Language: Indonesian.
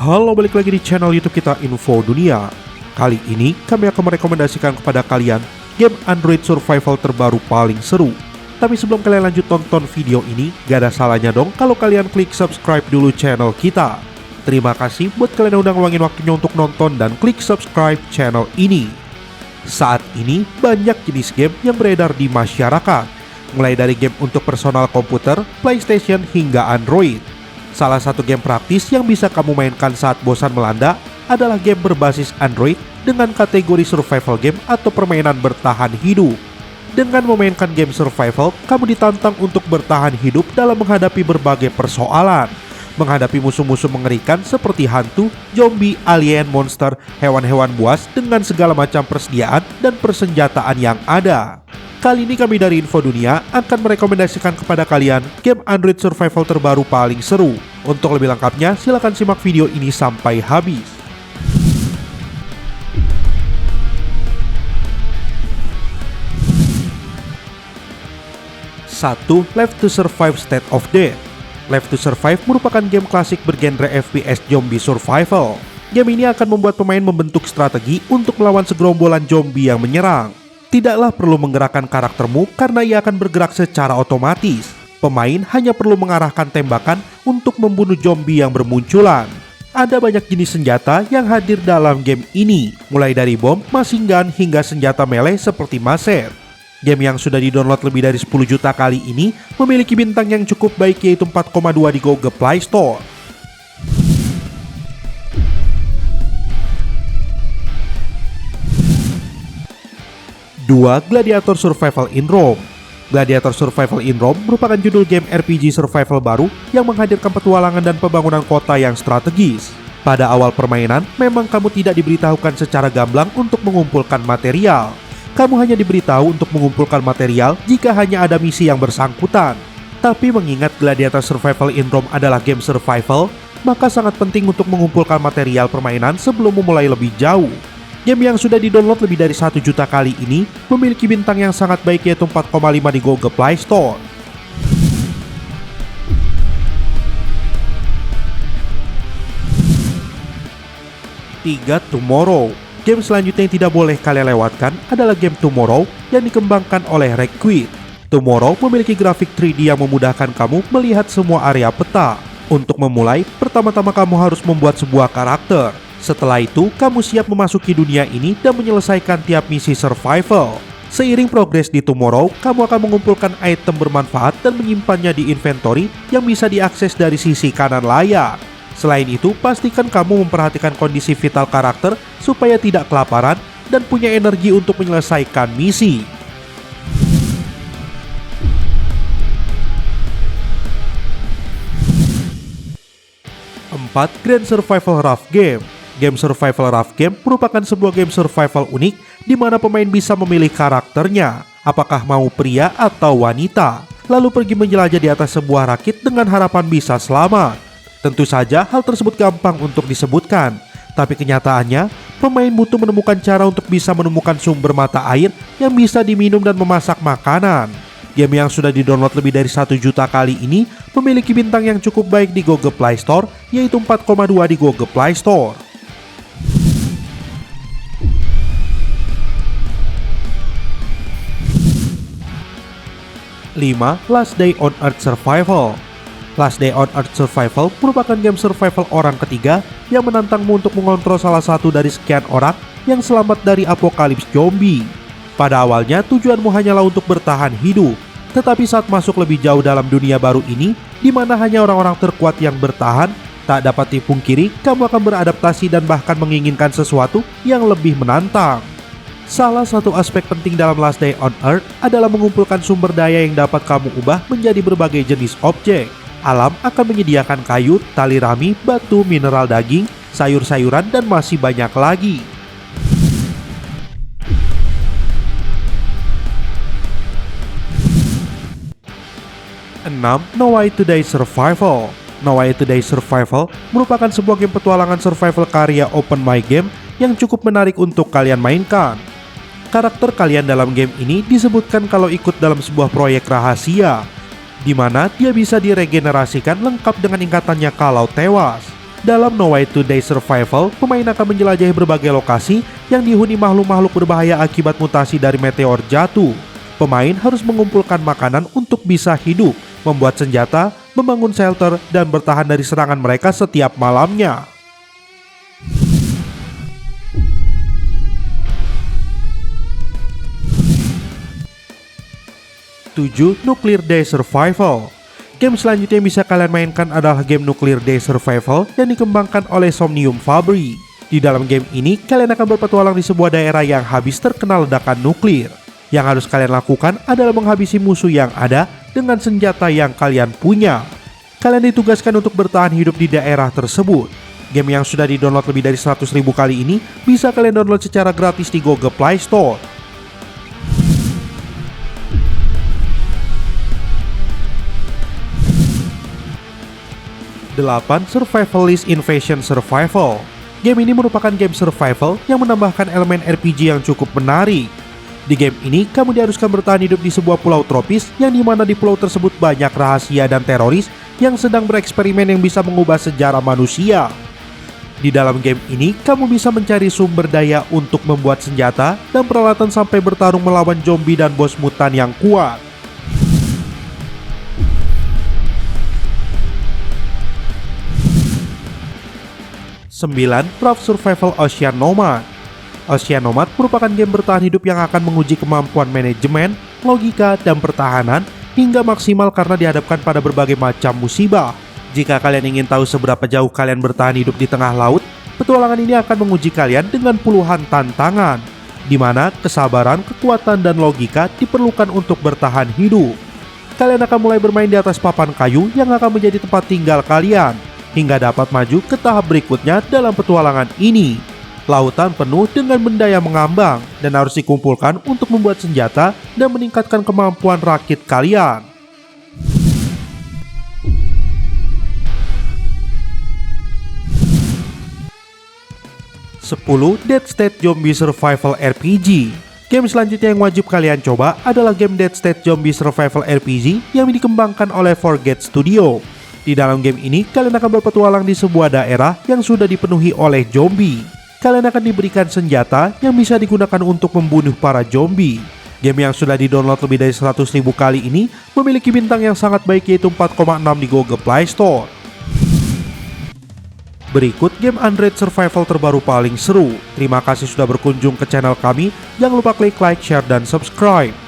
Halo, balik lagi di channel YouTube kita Info Dunia. Kali ini kami akan merekomendasikan kepada kalian game Android survival terbaru paling seru. Tapi sebelum kalian lanjut tonton video ini, gak ada salahnya dong kalau kalian klik subscribe dulu channel kita. Terima kasih buat kalian yang udah ngeluangin waktunya untuk nonton dan klik subscribe channel ini. Saat ini banyak jenis game yang beredar di masyarakat, mulai dari game untuk personal komputer, PlayStation hingga Android. Salah satu game praktis yang bisa kamu mainkan saat bosan melanda adalah game berbasis Android dengan kategori survival game atau permainan bertahan hidup. Dengan memainkan game survival, kamu ditantang untuk bertahan hidup dalam menghadapi berbagai persoalan, menghadapi musuh-musuh mengerikan seperti hantu, zombie, alien, monster, hewan-hewan buas dengan segala macam persediaan dan persenjataan yang ada. Kali ini kami dari Info Dunia akan merekomendasikan kepada kalian game Android survival terbaru paling seru. Untuk lebih lengkapnya, silahkan simak video ini sampai habis. 1. Left to Survive State of Death. Left to Survive merupakan game klasik bergenre FPS zombie survival. Game ini akan membuat pemain membentuk strategi untuk melawan segerombolan zombie yang menyerang. Tidaklah perlu menggerakkan karaktermu karena ia akan bergerak secara otomatis. Pemain hanya perlu mengarahkan tembakan untuk membunuh zombie yang bermunculan. Ada banyak jenis senjata yang hadir dalam game ini, mulai dari bom, machine gun, hingga senjata melee seperti machete. Game yang sudah di-download lebih dari 10 juta kali ini memiliki bintang yang cukup baik, yaitu 4,2 di Google Play Store. 2. Gladiator Survival in Rome. Gladiator Survival in Rome merupakan judul game RPG survival baru yang menghadirkan petualangan dan pembangunan kota yang strategis. Pada awal permainan, memang kamu tidak diberitahukan secara gamblang untuk mengumpulkan material. Kamu hanya diberitahu untuk mengumpulkan material jika hanya ada misi yang bersangkutan. Tapi mengingat Gladiator Survival in Rome adalah game survival, maka sangat penting untuk mengumpulkan material permainan sebelum memulai lebih jauh. Game yang sudah di-download lebih dari 1 juta kali ini memiliki bintang yang sangat baik, yaitu 4,5 di Google Play Store. 3. Tomorrow. Game selanjutnya yang tidak boleh kalian lewatkan adalah game Tomorrow yang dikembangkan oleh Requit. Tomorrow memiliki grafik 3D yang memudahkan kamu melihat semua area peta. Untuk memulai, pertama-tama kamu harus membuat sebuah karakter. Setelah itu, kamu siap memasuki dunia ini dan menyelesaikan tiap misi survival. Seiring progres di Tomorrow, kamu akan mengumpulkan item bermanfaat dan menyimpannya di inventory yang bisa diakses dari sisi kanan layar. Selain itu, pastikan kamu memperhatikan kondisi vital karakter supaya tidak kelaparan dan punya energi untuk menyelesaikan misi. 4. Grand Survival Rough Game. Game Survival Rough Game merupakan sebuah game survival unik di mana pemain bisa memilih karakternya, apakah mau pria atau wanita, lalu pergi menjelajah di atas sebuah rakit dengan harapan bisa selamat. Tentu saja hal tersebut gampang untuk disebutkan, tapi kenyataannya pemain butuh menemukan cara untuk bisa menemukan sumber mata air yang bisa diminum dan memasak makanan. Game yang sudah di-download lebih dari 1 juta kali ini memiliki bintang yang cukup baik di Google Play Store, yaitu 4,2 di Google Play Store. 5. Last Day on Earth Survival. Last Day on Earth Survival merupakan game survival orang ketiga yang menantangmu untuk mengontrol salah satu dari sekian orang yang selamat dari apokalips zombie. Pada awalnya tujuanmu hanyalah untuk bertahan hidup, tetapi saat masuk lebih jauh dalam dunia baru ini, di mana hanya orang-orang terkuat yang bertahan, tak dapat dipungkiri kamu akan beradaptasi dan bahkan menginginkan sesuatu yang lebih menantang. Salah satu aspek penting dalam Last Day on Earth adalah mengumpulkan sumber daya yang dapat kamu ubah menjadi berbagai jenis objek. Alam akan menyediakan kayu, tali rami, batu, mineral daging, sayur-sayuran, dan masih banyak lagi. 6. No Way to Die Survival. No Way to Die Survival merupakan sebuah game petualangan survival karya Open My Game yang cukup menarik untuk kalian mainkan. Karakter kalian dalam game ini disebutkan kalau ikut dalam sebuah proyek rahasia, di mana dia bisa diregenerasikan lengkap dengan ikatannya kalau tewas. Dalam No Way to Die Survival, pemain akan menjelajahi berbagai lokasi yang dihuni makhluk-makhluk berbahaya akibat mutasi dari meteor jatuh. Pemain harus mengumpulkan makanan untuk bisa hidup, membuat senjata, membangun shelter, dan bertahan dari serangan mereka setiap malamnya. 7. Nuclear Day Survival. Game selanjutnya yang bisa kalian mainkan adalah game Nuclear Day Survival yang dikembangkan oleh Somnium Fabri. Di dalam game ini, kalian akan berpetualang di sebuah daerah yang habis terkena ledakan nuklir. Yang harus kalian lakukan adalah menghabisi musuh yang ada dengan senjata yang kalian punya. Kalian ditugaskan untuk bertahan hidup di daerah tersebut. Game yang sudah di-download lebih dari 100.000 kali ini bisa kalian download secara gratis di Google Play Store. 8. Survivalist Invasion Survival. Game ini merupakan game survival yang menambahkan elemen RPG yang cukup menarik. Di game ini, kamu diharuskan bertahan hidup di sebuah pulau tropis yang dimana di pulau tersebut banyak rahasia dan teroris yang sedang bereksperimen yang bisa mengubah sejarah manusia. Di dalam game ini, kamu bisa mencari sumber daya untuk membuat senjata dan peralatan sampai bertarung melawan zombie dan bos mutan yang kuat. 9. Raft Survival Ocean Nomad. Ocean Nomad merupakan game bertahan hidup yang akan menguji kemampuan manajemen, logika, dan pertahanan hingga maksimal karena dihadapkan pada berbagai macam musibah. Jika kalian ingin tahu seberapa jauh kalian bertahan hidup di tengah laut, petualangan ini akan menguji kalian dengan puluhan tantangan, di mana kesabaran, kekuatan, dan logika diperlukan untuk bertahan hidup. Kalian akan mulai bermain di atas papan kayu yang akan menjadi tempat tinggal kalian, hingga dapat maju ke tahap berikutnya dalam petualangan ini. Lautan penuh dengan benda yang mengambang dan harus dikumpulkan untuk membuat senjata dan meningkatkan kemampuan rakit kalian. 10. Dead State Zombie Survival RPG. Game selanjutnya yang wajib kalian coba adalah game Dead State Zombie Survival RPG yang dikembangkan oleh Forget Studio. Di dalam game ini, kalian akan berpetualang di sebuah daerah yang sudah dipenuhi oleh zombie. Kalian akan diberikan senjata yang bisa digunakan untuk membunuh para zombie. Game yang sudah di-download lebih dari 100.000 kali ini memiliki bintang yang sangat baik yaitu 4,6 di Google Play Store. Berikut game Android Survival terbaru paling seru. Terima kasih sudah berkunjung ke channel kami. Jangan lupa klik like, share, dan subscribe.